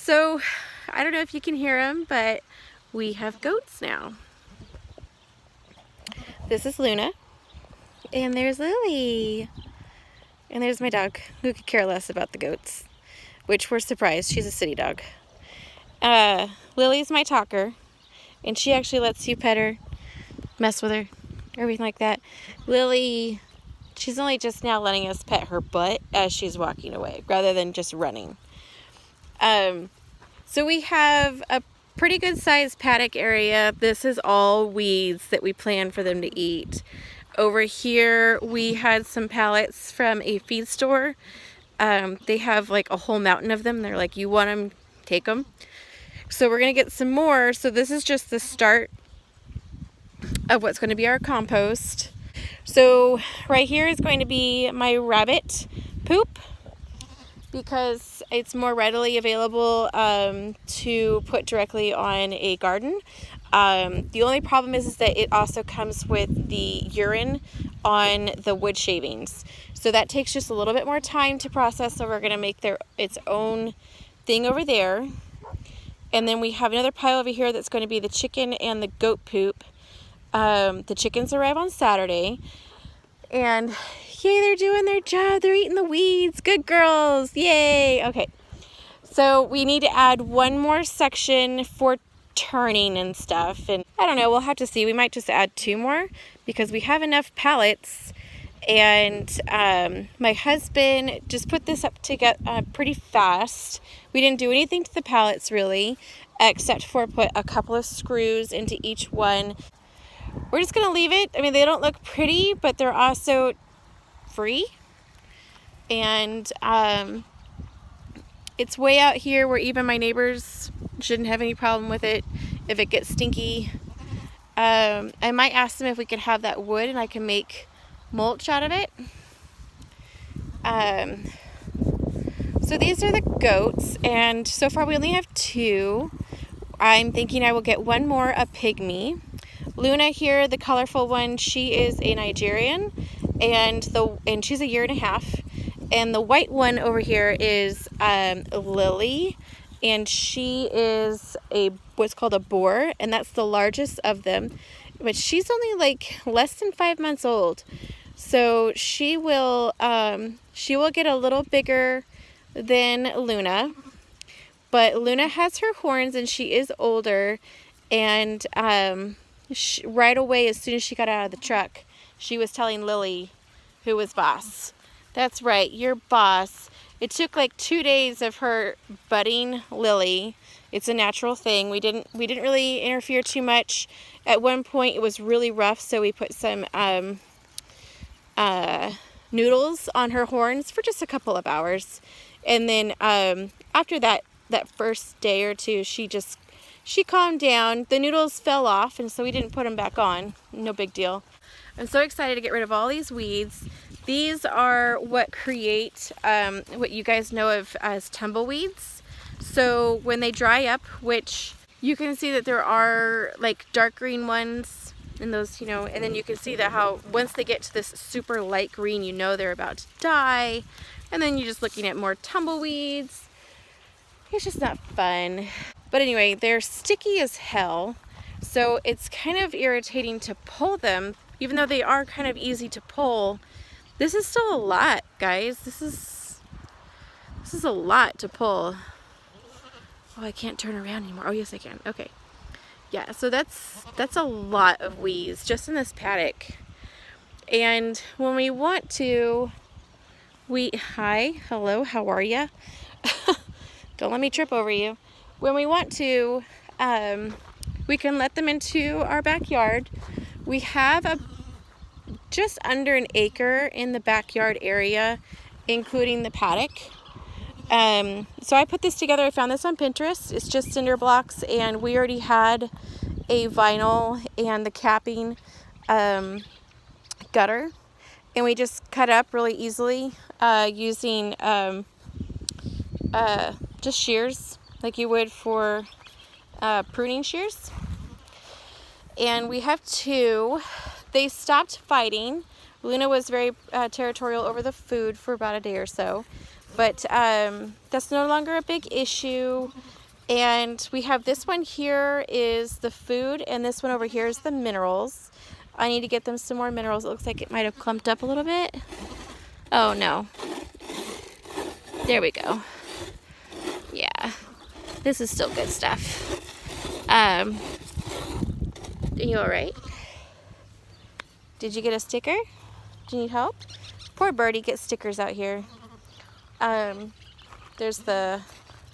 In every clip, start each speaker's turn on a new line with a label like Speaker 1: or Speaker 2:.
Speaker 1: So I don't know if you can hear them, but we have goats now. This is Luna, and there's Lily, and there's my dog, who could care less about the goats, which we're surprised. She's a city dog. Lily's my talker, and she actually lets you pet her, mess with her, everything like that. Lily, she's only just now letting us pet her butt as she's walking away, rather than just running. So we have a pretty good sized paddock area. This is all weeds that we plan for them to eat. Over here we had some pallets from a feed store. They have like a whole mountain of them. They're like, you want them, take them. So we're gonna get some more. So this is just the start of what's going to be our compost. So right here is going to be my rabbit poop, because it's more readily available to put directly on a garden. The only problem is that it also comes with the urine on the wood shavings. So that takes just a little bit more time to process, so we're going to make its own thing over there. And then we have another pile over here that's going to be the chicken and the goat poop. The chickens arrive on Saturday. And yay, they're doing their job. They're eating the weeds. Good girls. Yay. Okay. So we need to add one more section for turning and stuff. And I don't know. We'll have to see. We might just add 2 more because we have enough pallets. And my husband just put this up together pretty fast. We didn't do anything to the pallets really, except for put a couple of screws into each one. We're just going to leave it. I mean, they don't look pretty, but they're also free. And it's way out here where even my neighbors shouldn't have any problem with it if it gets stinky. I might ask them if we could have that wood and I can make mulch out of it. So these are the goats, and so far we only have 2. I'm thinking I will get one more, a pygmy. Luna here, the colorful one, she is a Nigerian, and she's a 1.5 years. And the white one over here is Lily, and she is what's called a boar, and that's the largest of them. But she's only like less than 5 months old, so she will get a little bigger than Luna. But Luna has her horns, and she is older, and right away, as soon as she got out of the truck, she was telling Lily who was boss. That's right, you're boss. It took like 2 days of her budding Lily. It's a natural thing. We didn't really interfere too much. At one point, it was really rough, so we put some noodles on her horns for just a couple of hours. And then after that first day or two, she calmed down. The noodles fell off, and so we didn't put them back on. No big deal. I'm so excited to get rid of all these weeds. These are what create what you guys know of as tumbleweeds. So when they dry up, which you can see that there are like dark green ones, and those, and then you can see that how once they get to this super light green, they're about to die. And then you're just looking at more tumbleweeds. It's just not fun. But anyway, they're sticky as hell, so it's kind of irritating to pull them. Even though they are kind of easy to pull, this is still a lot, guys. This is a lot to pull. Oh, I can't turn around anymore. Oh, yes, I can. Okay. Yeah, so that's a lot of weeds just in this paddock. And when we want to, hi, hello, how are ya? Don't let me trip over you. When we want to, we can let them into our backyard. We have just under an acre in the backyard area, including the paddock. So I put this together. I found this on Pinterest. It's just cinder blocks, and we already had a vinyl and the capping gutter, and we just cut up really easily using just shears, like you would for pruning shears. And we have 2. They stopped fighting. Luna was very territorial over the food for about a day or so. But that's no longer a big issue. And we have this one here is the food, and this one over here is the minerals. I need to get them some more minerals. It looks like it might have clumped up a little bit. Oh no. There we go. Yeah. This is still good stuff. Are you alright? Did you get a sticker? Do you need help? Poor birdie gets stickers out here. There's the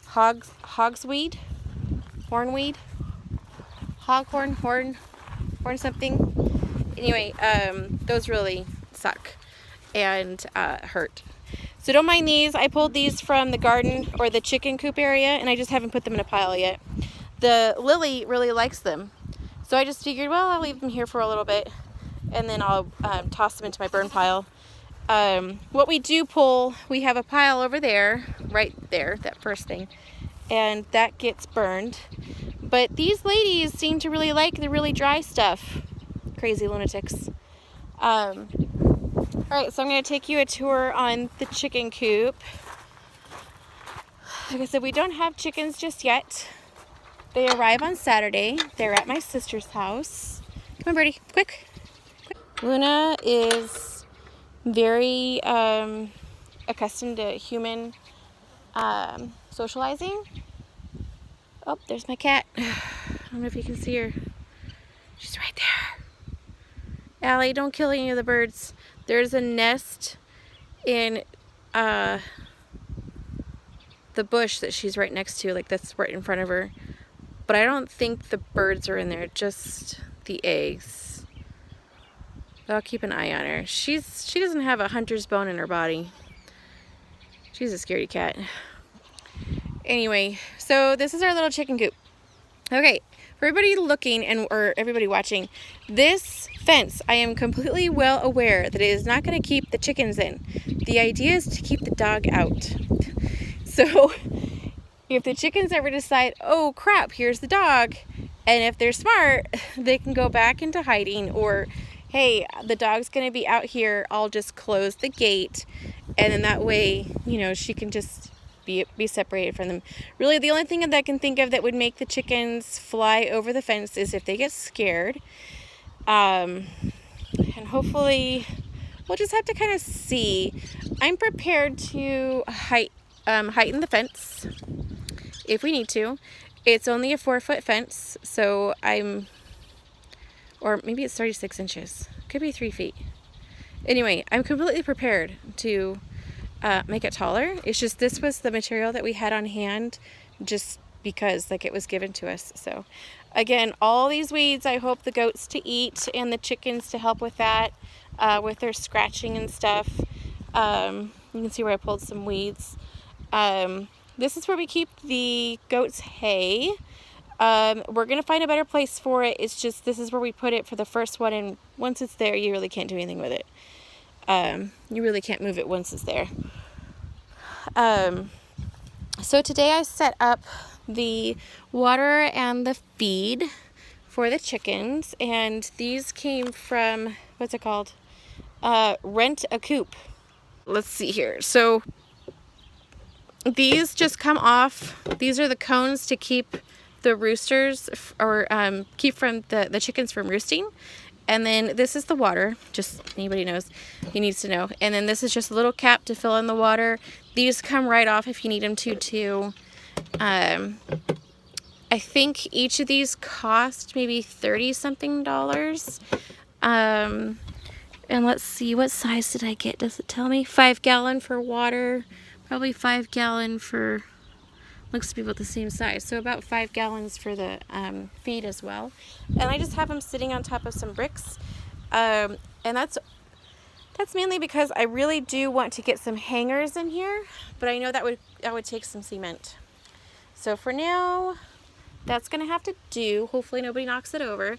Speaker 1: hogsweed, hornweed, horn something. Anyway, those really suck and hurt. So don't mind these. I pulled these from the garden or the chicken coop area, and I just haven't put them in a pile yet. The Lily really likes them, so I just figured, well, I'll leave them here for a little bit, and then I'll toss them into my burn pile. What we do pull, we have a pile over there, right there, that first thing, and that gets burned. But these ladies seem to really like the really dry stuff. Crazy lunatics. Alright, so I'm going to take you a tour on the chicken coop. Like I said, we don't have chickens just yet. They arrive on Saturday. They're at my sister's house. Come on, Birdie, quick. Luna is very accustomed to human socializing. Oh, there's my cat. I don't know if you can see her. She's right there. Allie, don't kill any of the birds. There's a nest in the bush that she's right next to, like that's right in front of her. But I don't think the birds are in there, just the eggs. But I'll keep an eye on her. She doesn't have a hunter's bone in her body. She's a scaredy cat. Anyway, so this is our little chicken coop. Okay, for everybody looking or everybody watching, this fence, I am completely well aware that it is not going to keep the chickens in. The idea is to keep the dog out. So if the chickens ever decide, oh crap, here's the dog, and if they're smart, they can go back into hiding, or hey, the dog's going to be out here, I'll just close the gate, and then that way, you know, she can just be separated from them. Really, the only thing that I can think of that would make the chickens fly over the fence is if they get scared. And hopefully, we'll just have to kind of see. I'm prepared to heighten the fence if we need to. It's only a 4-foot fence, so or maybe it's 36 inches. Could be 3 feet. Anyway, I'm completely prepared to make it taller. It's just this was the material that we had on hand just because like it was given to us. So again, all these weeds I hope the goats to eat and the chickens to help with that, with their scratching and stuff. You can see where I pulled some weeds. This is where we keep the goats' hay. We're gonna find a better place for it. It's just this is where we put it for the first one, and once it's there you really can't do anything with it. You really can't move it once it's there. So today I set up the water and the feed for the chickens, and these came from, what's it called? Rent a Coop. Let's see here. So these just come off. These are the cones to keep the roosters or keep from the chickens from roosting. And then this is the water, just anybody knows, he needs to know. And then this is just a little cap to fill in the water. These come right off if you need them to too. I think each of these cost maybe $30-something. And let's see, what size did I get? Does it tell me? 5-gallon for water, probably 5-gallon for, looks to be about the same size. So about 5 gallons for the feed as well. And I just have them sitting on top of some bricks. And that's mainly because I really do want to get some hangers in here, but I know that would take some cement. So for now, that's gonna have to do. Hopefully nobody knocks it over.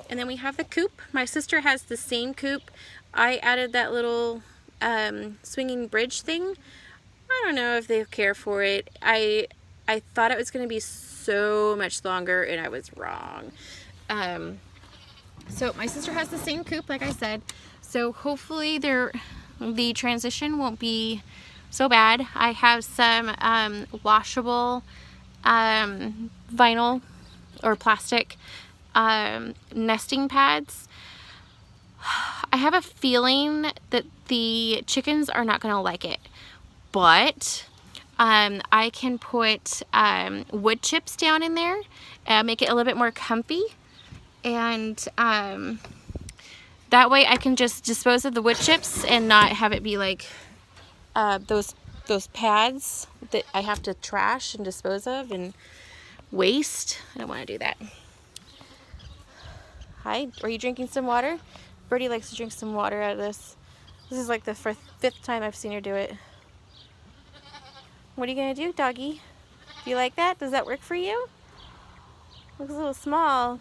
Speaker 1: And then we have the coop. My sister has the same coop. I added that little swinging bridge thing. I don't know if they care for it. I thought it was going to be so much longer, and I was wrong. So my sister has the same coop, like I said. So hopefully the transition won't be so bad. I have some washable vinyl or plastic nesting pads. I have a feeling that the chickens are not going to like it, but I can put wood chips down in there, make it a little bit more comfy, and that way I can just dispose of the wood chips and not have it be like those pads that I have to trash and dispose of and waste. I don't want to do that. Hi, are you drinking some water? Birdie likes to drink some water out of this. This is like the fifth time I've seen her do it. What are you gonna do, doggy? Do you like that? Does that work for you? Looks a little small.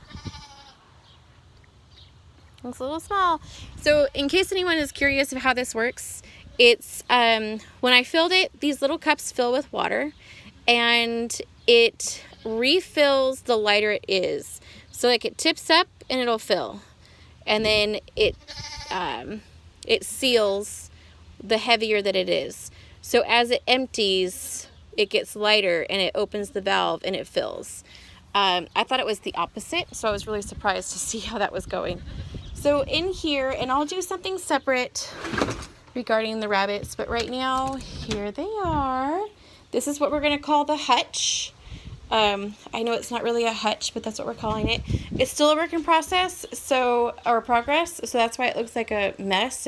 Speaker 1: Looks a little small. So in case anyone is curious of how this works, it's when I filled it, these little cups fill with water, and it refills the lighter it is. So like it tips up and it'll fill, and then it seals the heavier that it is. So as it empties, it gets lighter and it opens the valve and it fills. I thought it was the opposite, so I was really surprised to see how that was going. So in here, and I'll do something separate regarding the rabbits, but right now, here they are. This is what we're gonna call the hutch. I know it's not really a hutch, but that's what we're calling it. It's still a work in process, or progress, so that's why it looks like a mess.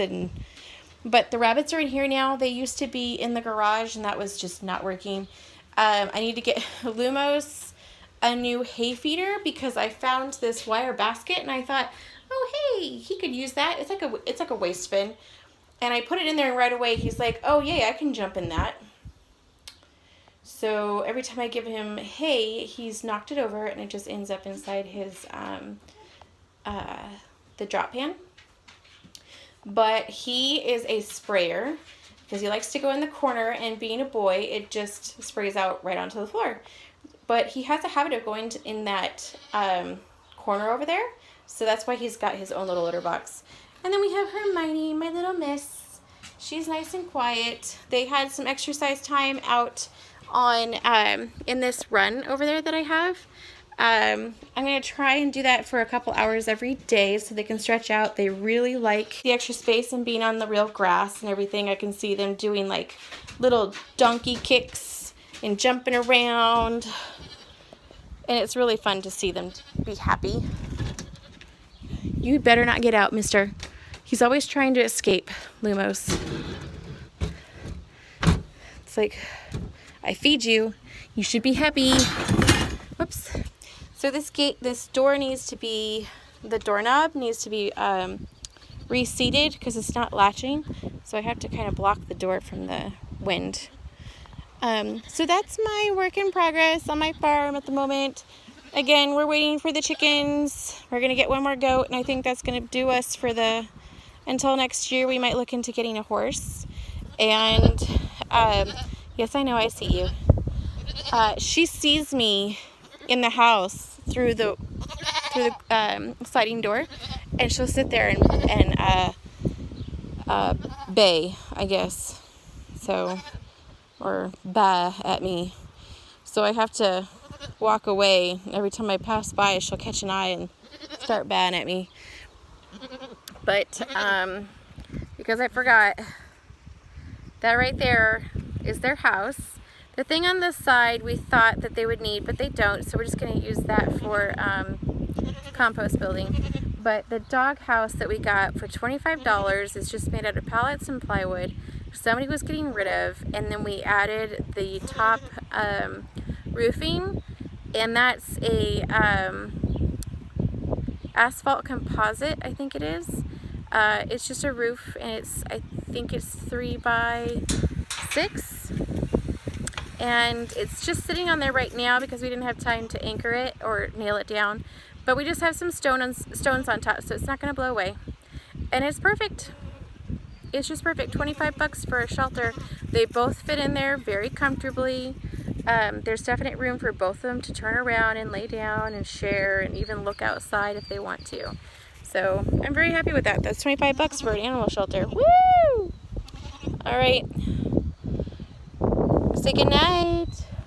Speaker 1: But the rabbits are in here now. They used to be in the garage, and that was just not working. I need to get Lumos a new hay feeder because I found this wire basket, and I thought, oh hey, he could use that. It's like a waste bin, and I put it in there, and right away he's like, oh yeah, I can jump in that. So every time I give him hay, he's knocked it over, and it just ends up inside his the drop pan. But he is a sprayer because he likes to go in the corner, and being a boy, it just sprays out right onto the floor. But he has a habit of going in that corner over there, so that's why he's got his own little litter box. And then we have Hermione, my little miss. She's nice and quiet. They had some exercise time out on in this run over there that I have. I'm going to try and do that for a couple hours every day so they can stretch out. They really like the extra space and being on the real grass and everything. I can see them doing like little donkey kicks and jumping around. And it's really fun to see them be happy. You better not get out, mister. He's always trying to escape, Lumos. It's like, I feed you. You should be happy. Whoops. So this door needs to be, the doorknob needs to be reseated because it's not latching. So I have to kind of block the door from the wind. So that's my work in progress on my farm at the moment. Again, we're waiting for the chickens. We're going to get one more goat, and I think that's going to do us for until next year. We might look into getting a horse. And, yes, I know, I see you. She sees me in the house through the sliding door, and she'll sit there and bay, I guess. So, or bah at me. So I have to walk away. Every time I pass by, she'll catch an eye and start baaing at me. But because I forgot, that right there is their house. The thing on this side we thought that they would need, but they don't, so we're just going to use that for compost building. But the dog house that we got for $25 is just made out of pallets and plywood. Somebody was getting rid of, and then we added the top roofing, and that's a asphalt composite, I think it is. It's just a roof, and I think it's 3x6. And it's just sitting on there right now because we didn't have time to anchor it or nail it down. But we just have some stones on top, so it's not going to blow away. And it's perfect. It's just perfect. $25 for a shelter. They both fit in there very comfortably. There's definite room for both of them to turn around and lay down and share and even look outside if they want to. So I'm very happy with that. That's $25 for an animal shelter. Woo! All right. Say good night.